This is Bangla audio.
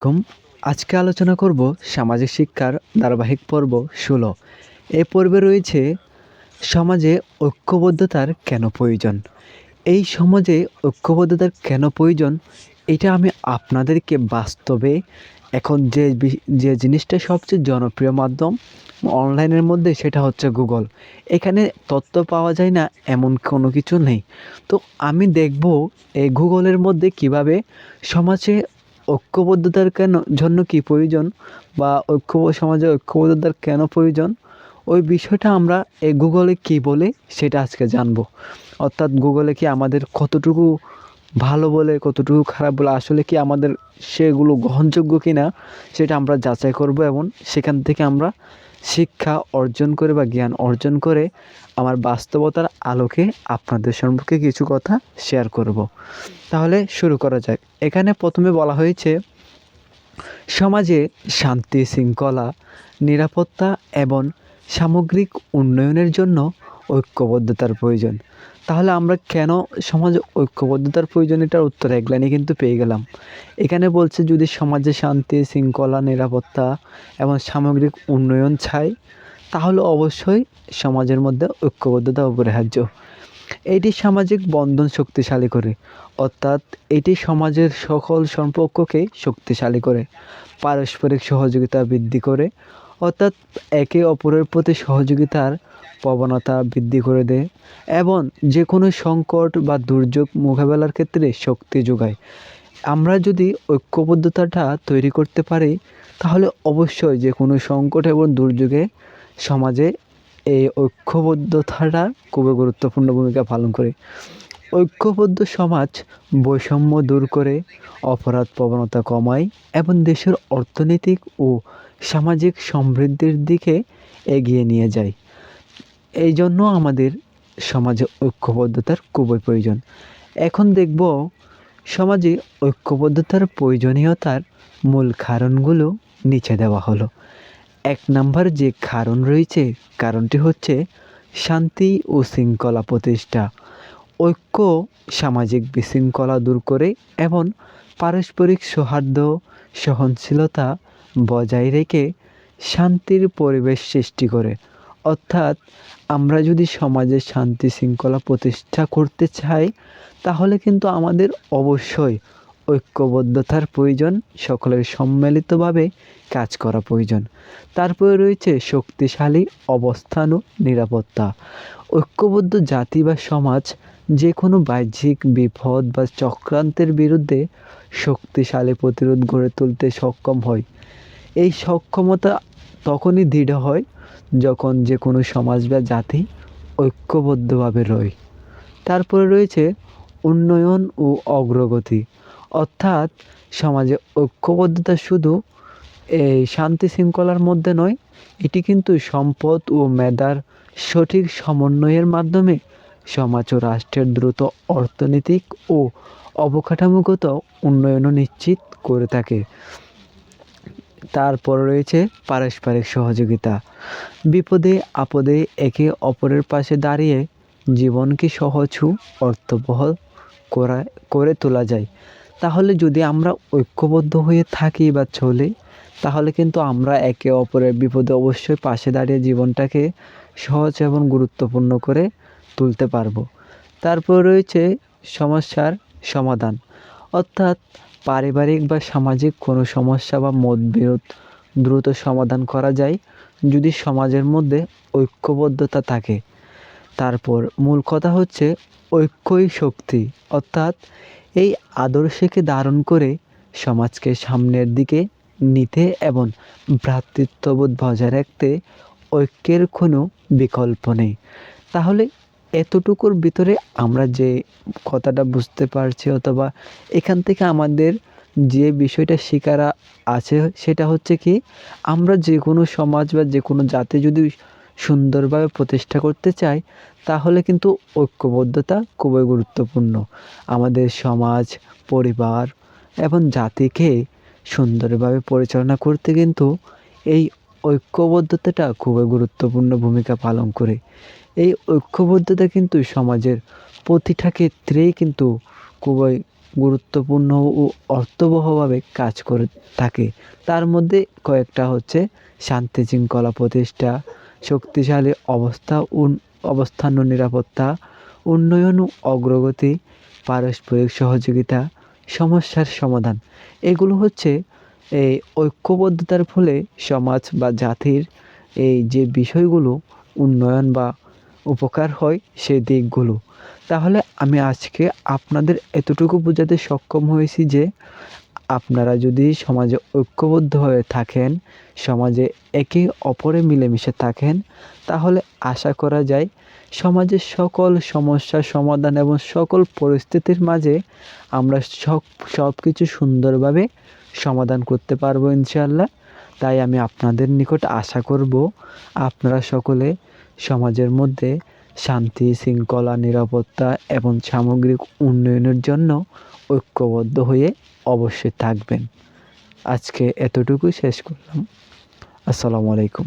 আলাইকুম। আজকে আলোচনা করব সামাজিক শিক্ষার ধারাবাহিক পর্ব ১৬। এই পর্বে রয়েছে সমাজে ঐক্যবদ্ধতার কেন প্রয়োজন। এই সমাজে ঐক্যবদ্ধতার কেন প্রয়োজন এটা আমি আপনাদেরকে বাস্তবে এখন যে জিনিসটা সবচেয়ে জনপ্রিয় মাধ্যম অনলাইনের মধ্যে সেটা হচ্ছে গুগল। এখানে তথ্য পাওয়া যায় না এমন কোনো কিছু নেই। তো আমি দেখব এই গুগলের মধ্যে কিভাবে সমাজে ঐক্যবদ্ধতার জন্য কি প্রয়োজন বা সমাজে ঐক্যবদ্ধতার কেন প্রয়োজন ওই বিষয়টা আমরা এই গুগলে কি বলে সেটা আজকে জানবো। অর্থাৎ গুগলে কি আমাদের কতটুকু ভালো বলে কতটুকু খারাপ বলে আসলে কি আমাদের সেগুলো গ্রহণযোগ্য কিনা সেটা আমরা যাচাই করব এবং সেখান থেকে আমরা শিক্ষা অর্জন করে বা জ্ঞান অর্জন করে আমার বাস্তবতার আলোকে আপনাদের সম্পর্কে কিছু কথা শেয়ার করব। তাহলে শুরু করা যাক। এখানে প্রথমে বলা হয়েছে সমাজে শান্তি শৃঙ্খলা নিরাপত্তা এবং সামগ্রিক উন্নয়নের জন্য ঐক্যবদ্ধতার প্রয়োজন। তাহলে আমরা কেন সমাজে ঐক্যবদ্ধতার প্রয়োজন এটার উত্তর এক লাইনে কিন্তু পেয়ে গেলাম। এখানে বলছে যদি সমাজে শান্তি শৃঙ্খলা নিরাপত্তা এবং সামগ্রিক উন্নয়ন চাই তাহলে অবশ্যই সমাজের মধ্যে ঐক্যবদ্ধতা অপরিহার্য। এটি সামাজিক বন্ধন শক্তিশালী করে, অর্থাৎ এটি সমাজের সকল সম্পর্ককে শক্তিশালী করে, পারস্পরিক সহযোগিতা বৃদ্ধি করে, অর্থাৎ একে অপরের প্রতি সহযোগিতার প্রবণতা বৃদ্ধি করে দেয় এবং যে কোনো সংকট বা দুর্যোগ মোকাবেলার ক্ষেত্রে শক্তি যোগায়। আমরা যদি ঐক্যবদ্ধতাটা তৈরি করতে পারি তাহলে অবশ্যই যে কোনো সংকট এবং দুর্যোগে সমাজে এই ঐক্যবদ্ধতাটা খুবই গুরুত্বপূর্ণ ভূমিকা পালন করে। ঐক্যবদ্ধ সমাজ বৈষম্য দূর করে, অপরাধ প্রবণতা কমায় এবং দেশের অর্থনৈতিক ও সামাজিক সমৃদ্ধির দিকে এগিয়ে নিয়ে যায়। এই জন্য আমাদের সমাজে ঐক্যবদ্ধতার খুবই প্রয়োজন। এখন দেখব সমাজে ঐক্যবদ্ধতার প্রয়োজনীয়তার মূল কারণগুলো নিচে দেওয়া হলো। ১ নাম্বার যে কারণ রয়েছে কারণটি হচ্ছে শান্তি ও শৃঙ্খলা প্রতিষ্ঠা। ঐক্য সামাজিক বিশৃঙ্খলা দূর করে এবং পারস্পরিক সৌহার্দ্য সহনশীলতা বজায় রেখে শান্তির পরিবেশ সৃষ্টি করে। অর্থাৎ আমরা যদি সমাজে শান্তি শৃঙ্খলা প্রতিষ্ঠা করতে চাই তাহলে কিন্তু আমাদের অবশ্যই ঐক্যবদ্ধতার প্রয়োজন, সকলের সম্মিলিতভাবে কাজ করা প্রয়োজন। তারপরে রয়েছে শক্তিশালী অবস্থান ও নিরাপত্তা। ঐক্যবদ্ধ জাতি বা সমাজ যে কোনো বাহ্যিক বিপদ বা চক্রান্তের বিরুদ্ধে শক্তিশালী প্রতিরোধ গড়ে তুলতে সক্ষম হয়। এই সক্ষমতা তখনই দৃঢ় হয় যখন যে কোনো সমাজ বা জাতি ঐক্যবদ্ধভাবে রয়। তারপরে রয়েছে উন্নয়ন ও অগ্রগতি, অর্থাৎ সমাজে ঐক্যবদ্ধতা শুধু এই শান্তি শৃঙ্খলার মধ্যে নয়, এটি কিন্তু সম্পদ ও মেধার সঠিক সমন্বয়ের মাধ্যমে সমাজ ও রাষ্ট্রের দ্রুত অর্থনৈতিক ও অবকাঠামোগত উন্নয়নও নিশ্চিত করে থাকে। তারপর রয়েছে পারস্পরিক সহযোগিতা। বিপদে আপদে একে অপরের পাশে দাঁড়িয়ে জীবনকে সহজ ও অর্থবহ করে তোলা যায়। তাহলে যদি আমরা ঐক্যবদ্ধ হয়ে থাকি বা চলি তাহলে কিন্তু আমরা একে অপরের বিপদে অবশ্যই পাশে দাঁড়িয়ে জীবনটাকে সহজ এবং গুরুত্বপূর্ণ করে তুলতে পারবো। তারপর রয়েছে সমস্যার সমাধান, অর্থাৎ পারিবারিক বা সামাজিক কোনো সমস্যা বা মতবিরোধ দ্রুত সমাধান করা যায় যদি সমাজের মধ্যে ঐক্যবদ্ধতা থাকে। তারপর মূল কথা হচ্ছে ঐক্যই শক্তি, অর্থাৎ এই আদর্শকে ধারণ করে সমাজকে সামনের দিকে নিতে এবং ভ্রাতৃত্ববোধ বজায় রাখতে ঐক্যের কোনো বিকল্প নেই। তাহলে এতটুকুর ভিতরে আমরা যে কথাটা বুঝতে পারছি অথবা এখান থেকে আমাদের যে বিষয়টা শেখার আছে সেটা হচ্ছে কি আমরা যে কোনো সমাজ বা যে কোনো জাতি যদি সুন্দরভাবে প্রতিষ্ঠা করতে চাই তাহলে কিন্তু ঐক্যবদ্ধতা খুবই গুরুত্বপূর্ণ। আমাদের সমাজ পরিবার এবং জাতিকে সুন্দরভাবে পরিচালনা করতে কিন্তু এই ঐক্যবদ্ধতাটা খুবই গুরুত্বপূর্ণ ভূমিকা পালন করে। এই ঐক্যবদ্ধতা কিন্তু সমাজের প্রতিটা ক্ষেত্রেই কিন্তু খুবই গুরুত্বপূর্ণ ও অর্থবহভাবে কাজ করে থাকে। তার মধ্যে কয়েকটা হচ্ছে শান্তি শৃঙ্খলা প্রতিষ্ঠা, শক্তিশালী অবস্থান ও নিরাপত্তা, উন্নয়ন ও অগ্রগতি, পারস্পরিক সহযোগিতা, সমস্যার সমাধান। এগুলো হচ্ছে এই ঐক্যবদ্ধতার ফলে সমাজ বা জাতির এই যে বিষয়গুলো উন্নয়ন বা উপকার হয় সেই দিকগুলো। তাহলে আমি আজকে আপনাদের এতটুকু বোঝাতে সক্ষম হয়েছি যে আপনারা যদি সমাজে ঐক্যবদ্ধ হয়ে থাকেন, সমাজে একে অপরে মিলেমিশে থাকেন, তাহলে আশা করা যায় সমাজের সকল সমস্যার সমাধান এবং সকল পরিস্থিতির মাঝে আমরা সব কিছু সুন্দরভাবে সমাধান করতে পারবো ইনশাআল্লাহ। তাই আমি আপনাদের নিকট আশা করব আপনারা সকলে সমাজের মধ্যে শান্তি, শৃঙ্খলা, নিরাপত্তা এবং সামগ্রিক উন্নয়নের জন্য ঐক্যবদ্ধ হয়ে অবশ্যই থাকবেন। আজকে এতটুকুই শেষ করলাম। আসসালামু আলাইকুম।